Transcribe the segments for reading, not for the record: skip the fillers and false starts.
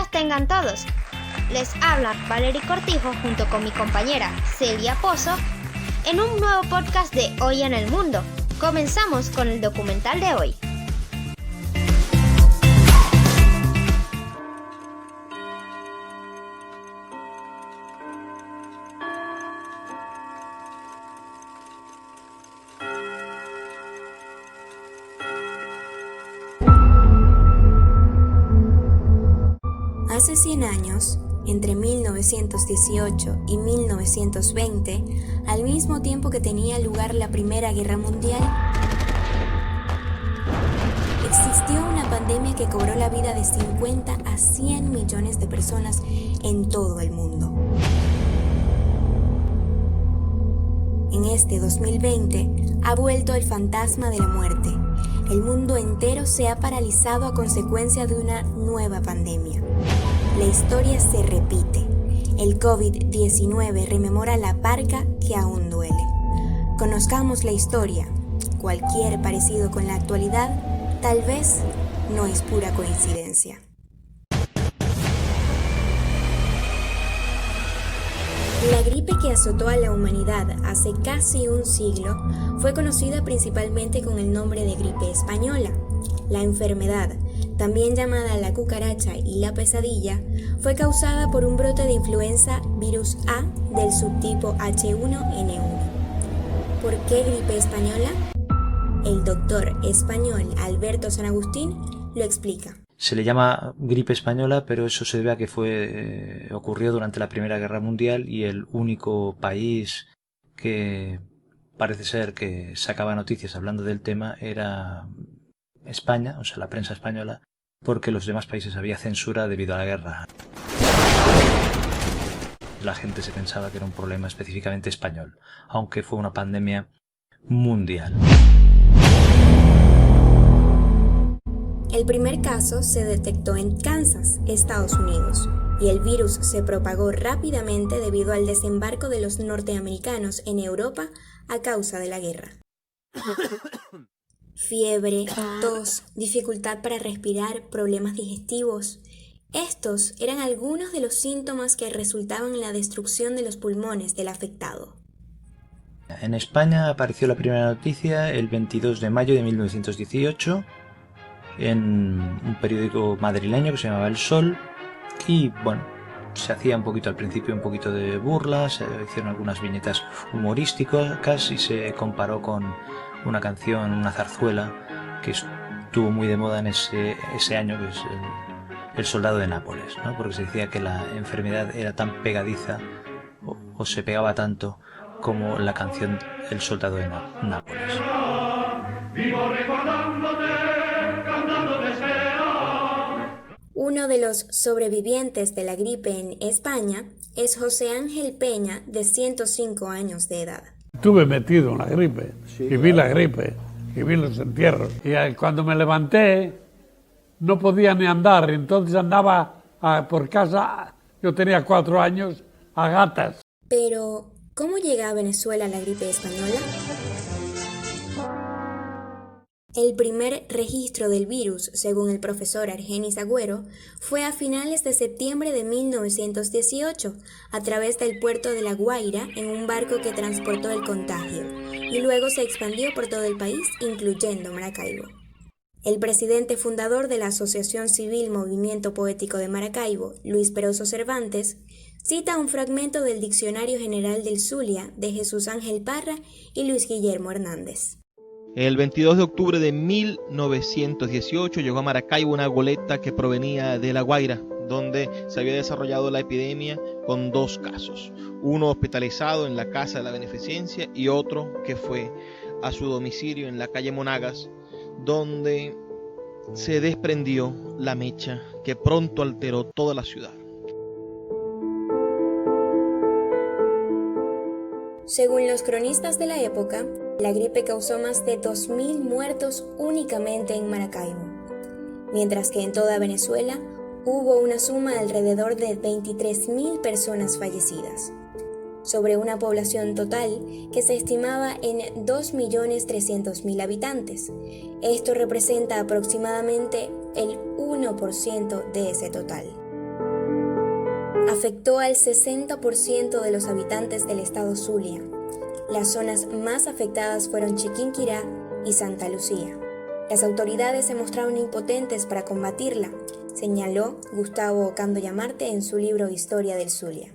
días tengan todos. Les habla Valery Cortijo junto con mi compañera Celia Pozo en un nuevo podcast de Hoy en el Mundo. Comenzamos con el documental de hoy. Hace 100 años, entre 1918 y 1920, al mismo tiempo que tenía lugar la Primera Guerra Mundial, existió una pandemia que cobró la vida de 50 a 100 millones de personas en todo el mundo. En este 2020 ha vuelto el fantasma de la muerte. El mundo entero se ha paralizado a consecuencia de una nueva pandemia. La historia se repite. El COVID-19 rememora la parca que aún duele. Conozcamos la historia. Cualquier parecido con la actualidad tal vez no es pura coincidencia. La gripe que azotó a la humanidad hace casi un siglo fue conocida principalmente con el nombre de gripe española. La enfermedad, también llamada la cucaracha y la pesadilla, fue causada por un brote de influenza virus A del subtipo H1N1. ¿Por qué gripe española? El doctor español Alberto San Agustín lo explica. Se le llama gripe española, pero eso se debe a que ocurrió durante la Primera Guerra Mundial y el único país que parece ser que sacaba noticias hablando del tema era España, o sea, la prensa española, porque los demás países había censura debido a la guerra. La gente se pensaba que era un problema específicamente español, aunque fue una pandemia mundial. El primer caso se detectó en Kansas, Estados Unidos, y el virus se propagó rápidamente debido al desembarco de los norteamericanos en Europa a causa de la guerra. Fiebre, tos, dificultad para respirar, problemas digestivos. Estos eran algunos de los síntomas que resultaban en la destrucción de los pulmones del afectado. En España apareció la primera noticia el 22 de mayo de 1918 en un periódico madrileño que se llamaba El Sol y bueno, se hacía al principio un poquito de burla, se hicieron algunas viñetas humorísticas y se comparó con una canción, una zarzuela que estuvo muy de moda en ese año, que es el Soldado de Nápoles, ¿no? Porque se decía que la enfermedad era tan pegadiza o se pegaba tanto como la canción El Soldado de Nápoles. Uno de los sobrevivientes de la gripe en España es José Ángel Peña, de 105 años de edad. Estuve metido en la gripe, viví la gripe, viví los entierros. Y cuando me levanté no podía ni andar, entonces andaba por casa, yo tenía 4 años, a gatas. Pero, ¿cómo llega a Venezuela la gripe española? El primer registro del virus, según el profesor Argenis Agüero, fue a finales de septiembre de 1918, a través del puerto de La Guaira, en un barco que transportó el contagio, y luego se expandió por todo el país, incluyendo Maracaibo. El presidente fundador de la Asociación Civil Movimiento Poético de Maracaibo, Luis Peroso Cervantes, cita un fragmento del Diccionario General del Zulia de Jesús Ángel Parra y Luis Guillermo Hernández. El 22 de octubre de 1918 llegó a Maracaibo una goleta que provenía de La Guaira, donde se había desarrollado la epidemia con 2 casos. Uno hospitalizado en la Casa de la Beneficencia y otro que fue a su domicilio en la calle Monagas, donde se desprendió la mecha que pronto alteró toda la ciudad. Según los cronistas de la época, la gripe causó más de 2.000 muertos únicamente en Maracaibo, mientras que en toda Venezuela hubo una suma de alrededor de 23.000 personas fallecidas, sobre una población total que se estimaba en 2.300.000 habitantes. Esto representa aproximadamente el 1% de ese total. afectó al 60% de los habitantes del estado Zulia. Las zonas más afectadas fueron Chiquinquirá y Santa Lucía. Las autoridades se mostraron impotentes para combatirla, señaló Gustavo Ocando Llamarte en su libro Historia del Zulia.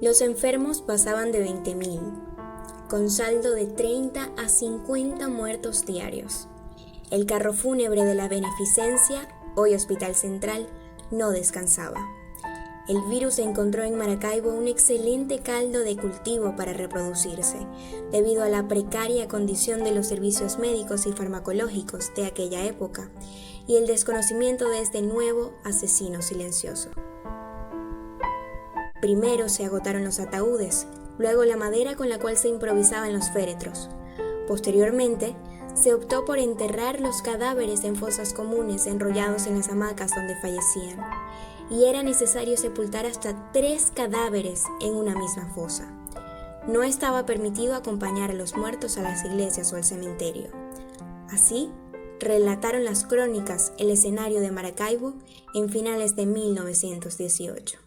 Los enfermos pasaban de 20.000, con saldo de 30 a 50 muertos diarios. El carro fúnebre de la Beneficencia, hoy Hospital Central, no descansaba. El virus encontró en Maracaibo un excelente caldo de cultivo para reproducirse, debido a la precaria condición de los servicios médicos y farmacológicos de aquella época y el desconocimiento de este nuevo asesino silencioso. Primero se agotaron los ataúdes, luego la madera con la cual se improvisaban los féretros. Posteriormente, se optó por enterrar los cadáveres en fosas comunes enrollados en las hamacas donde fallecían, y era necesario sepultar hasta 3 cadáveres en una misma fosa. No estaba permitido acompañar a los muertos a las iglesias o al cementerio. Así, relataron las crónicas el escenario de Maracaibo en finales de 1918.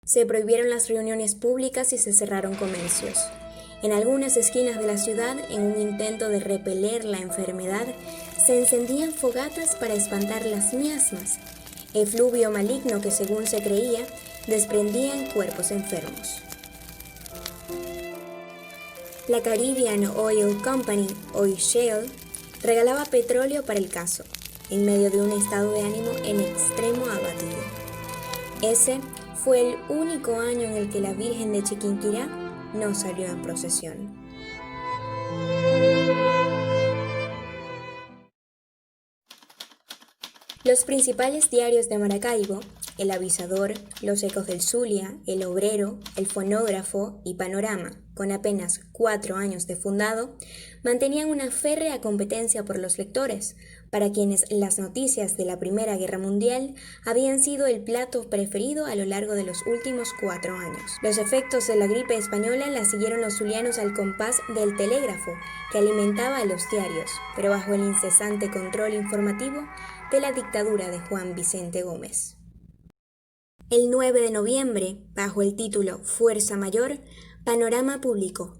Se prohibieron las reuniones públicas y se cerraron comercios. En algunas esquinas de la ciudad, en un intento de repeler la enfermedad, se encendían fogatas para espantar las miasmas, efluvio maligno que, según se creía, desprendían cuerpos enfermos. La Caribbean Oil Company, hoy Shell, regalaba petróleo para el caso, en medio de un estado de ánimo en extremo abatido. Ese fue el único año en el que la Virgen de Chiquinquirá no salió en procesión. Los principales diarios de Maracaibo, El Avisador, Los Ecos del Zulia, El Obrero, El Fonógrafo y Panorama, con apenas 4 años de fundado, mantenían una férrea competencia por los lectores, para quienes las noticias de la Primera Guerra Mundial habían sido el plato preferido a lo largo de los últimos 4 años. Los efectos de la gripe española la siguieron los zulianos al compás del telégrafo, que alimentaba a los diarios, pero bajo el incesante control informativo de la dictadura de Juan Vicente Gómez. El 9 de noviembre, bajo el título Fuerza Mayor, Panorama publicó: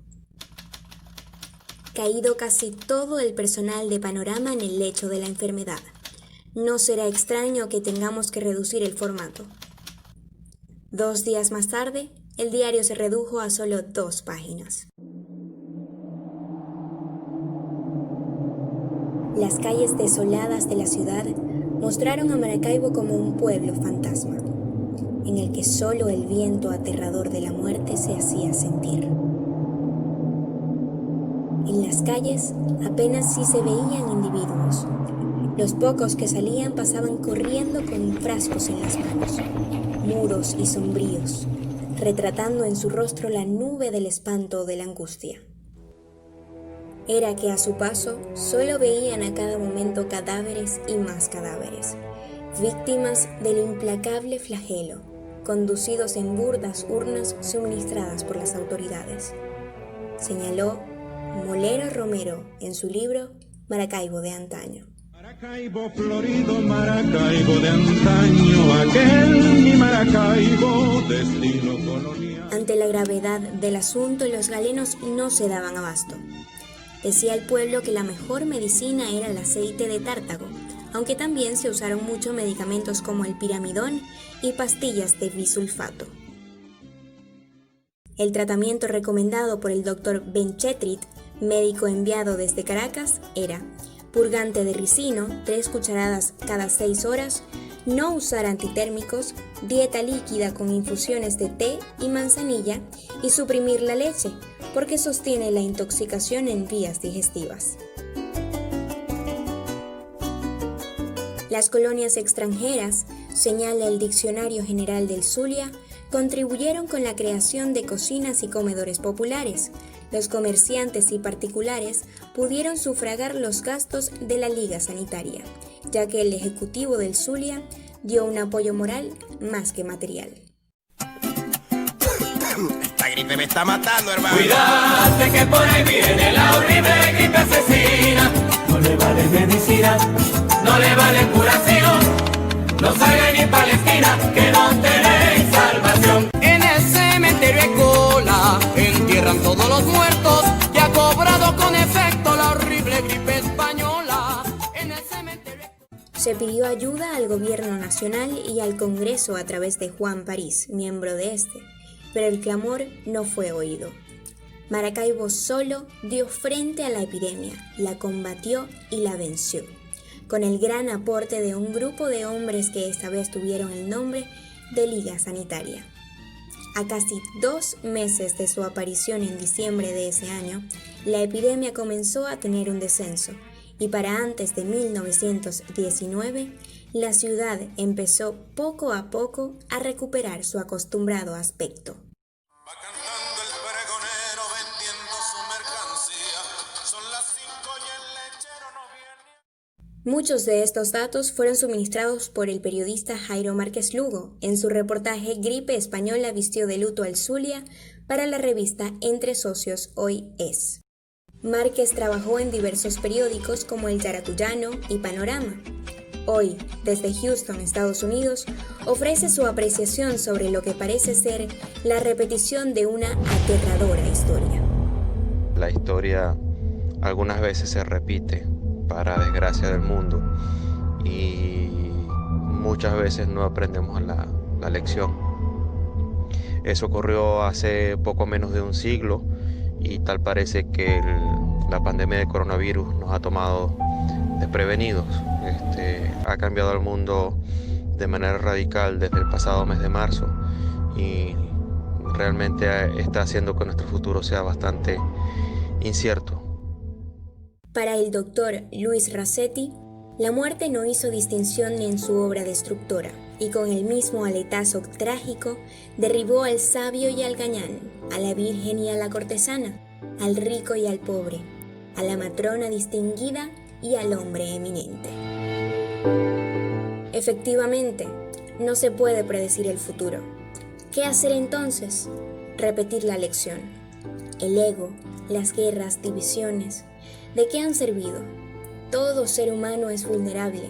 caído casi todo el personal de Panorama en el lecho de la enfermedad. No será extraño que tengamos que reducir el formato. 2 días más tarde, el diario se redujo a solo 2 páginas. Las calles desoladas de la ciudad mostraron a Maracaibo como un pueblo fantasma, en el que solo el viento aterrador de la muerte se hacía sentir. En las calles apenas si se veían individuos. Los pocos que salían pasaban corriendo con frascos en las manos, mudos y sombríos, retratando en su rostro la nube del espanto o de la angustia. Era que a su paso solo veían a cada momento cadáveres y más cadáveres, víctimas del implacable flagelo, conducidos en burdas urnas suministradas por las autoridades, señaló Molero Romero en su libro Maracaibo de antaño. Maracaibo florido, Maracaibo de antaño, aquel mi Maracaibo, destino colonial. Ante la gravedad del asunto, los galenos no se daban abasto. Decía el pueblo que la mejor medicina era el aceite de tártago, aunque también se usaron muchos medicamentos como el piramidón y pastillas de bisulfato. El tratamiento recomendado por el doctor Benchetrit, médico enviado desde Caracas, era purgante de ricino, 3 cucharadas cada 6 horas, no usar antitérmicos, dieta líquida con infusiones de té y manzanilla y suprimir la leche, porque sostiene la intoxicación en vías digestivas. Las colonias extranjeras, señala el Diccionario General del Zulia, contribuyeron con la creación de cocinas y comedores populares. Los comerciantes y particulares pudieron sufragar los gastos de la Liga Sanitaria, ya que el Ejecutivo del Zulia dio un apoyo moral más que material. Esta gripe me está matando, hermano. Cuídate que por ahí viene la horrible gripe asesina. No le vale medicina, no le vale curación. No salga ni pa' la esquina, que no tenemos los muertos que ha cobrado con efecto la horrible gripe española en el cementerio. Se pidió ayuda al gobierno nacional y al Congreso a través de Juan París, miembro de este, pero el clamor no fue oído. Maracaibo solo dio frente a la epidemia, la combatió y la venció, con el gran aporte de un grupo de hombres que esta vez tuvieron el nombre de Liga Sanitaria. A casi 2 meses de su aparición en diciembre de ese año, la epidemia comenzó a tener un descenso, y para antes de 1919, la ciudad empezó poco a poco a recuperar su acostumbrado aspecto. Va cantando el pregonero vendiendo su mercancía. Son las 5 y el lechero no viene. Muchos de estos datos fueron suministrados por el periodista Jairo Márquez Lugo en su reportaje Gripe Española vistió de luto al Zulia para la revista Entre Socios Hoy Es. Márquez trabajó en diversos periódicos como El Yaratuyano y Panorama. Hoy, desde Houston, Estados Unidos, ofrece su apreciación sobre lo que parece ser la repetición de una aterradora historia. La historia algunas veces se repite, para desgracia del mundo, y muchas veces no aprendemos la lección. Eso ocurrió hace poco menos de un siglo y tal parece que la pandemia de coronavirus nos ha tomado desprevenidos. Ha cambiado el mundo de manera radical desde el pasado mes de marzo y realmente está haciendo que nuestro futuro sea bastante incierto. Para el doctor Luis Rasetti, la muerte no hizo distinción en su obra destructora y con el mismo aletazo trágico derribó al sabio y al gañán, a la virgen y a la cortesana, al rico y al pobre, a la matrona distinguida y al hombre eminente. Efectivamente, no se puede predecir el futuro. ¿Qué hacer entonces? Repetir la lección. El ego, las guerras, divisiones, ¿de qué han servido? Todo ser humano es vulnerable.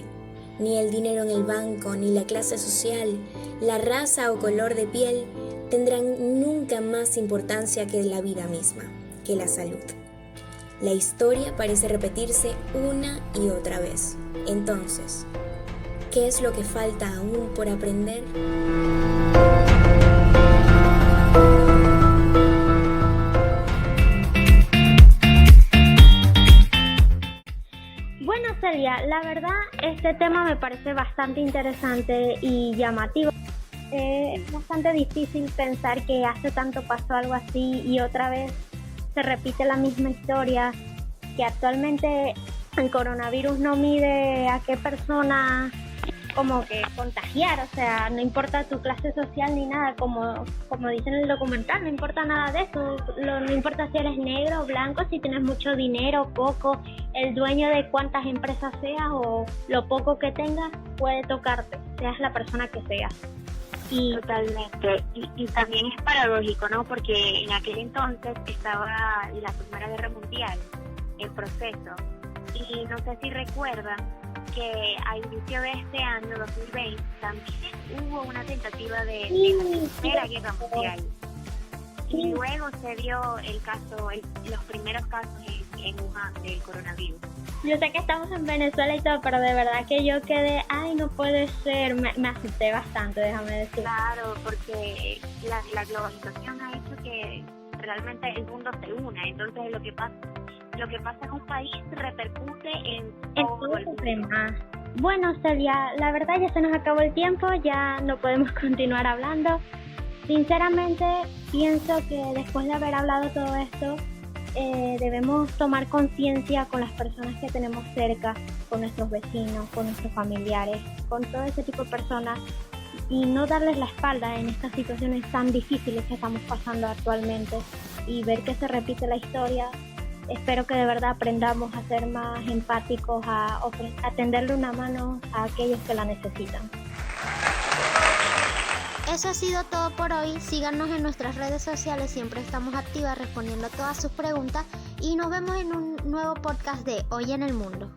Ni el dinero en el banco, ni la clase social, la raza o color de piel tendrán nunca más importancia que la vida misma, que la salud. La historia parece repetirse una y otra vez. Entonces, ¿qué es lo que falta aún por aprender? Bueno, Celia, la verdad este tema me parece bastante interesante y llamativo. Es bastante difícil pensar que hace tanto pasó algo así y otra vez se repite la misma historia, que actualmente el coronavirus no mide a qué persona como que contagiar, o sea, no importa tu clase social ni nada, como dice en el documental, no importa nada de eso, no importa si eres negro o blanco, si tienes mucho dinero o poco, el dueño de cuántas empresas seas o lo poco que tengas puede tocarte, seas la persona que seas. Y totalmente, y también es paradójico, ¿no? Porque en aquel entonces estaba la Primera Guerra Mundial, el proceso, y no sé si recuerdan que a inicio de este año, 2020, también hubo una tentativa de la Primera Guerra Mundial. Y luego se dio el caso, los primeros casos en Wuhan del coronavirus. Yo sé que estamos en Venezuela y todo, pero de verdad que yo quedé, ay, no puede ser, me asusté bastante, déjame decir. Claro, porque la globalización ha hecho que realmente el mundo se una, entonces lo que pasa en un país repercute en todo el mundo. Bueno, Celia, la verdad ya se nos acabó el tiempo, ya no podemos continuar hablando. Sinceramente, pienso que después de haber hablado todo esto, debemos tomar conciencia con las personas que tenemos cerca, con nuestros vecinos, con nuestros familiares, con todo ese tipo de personas y no darles la espalda en estas situaciones tan difíciles que estamos pasando actualmente y ver que se repite la historia. Espero que de verdad aprendamos a ser más empáticos, a tenderle una mano a aquellos que la necesitan. Eso ha sido todo por hoy. Síganos en nuestras redes sociales, siempre estamos activas respondiendo todas sus preguntas y nos vemos en un nuevo podcast de Hoy en el Mundo.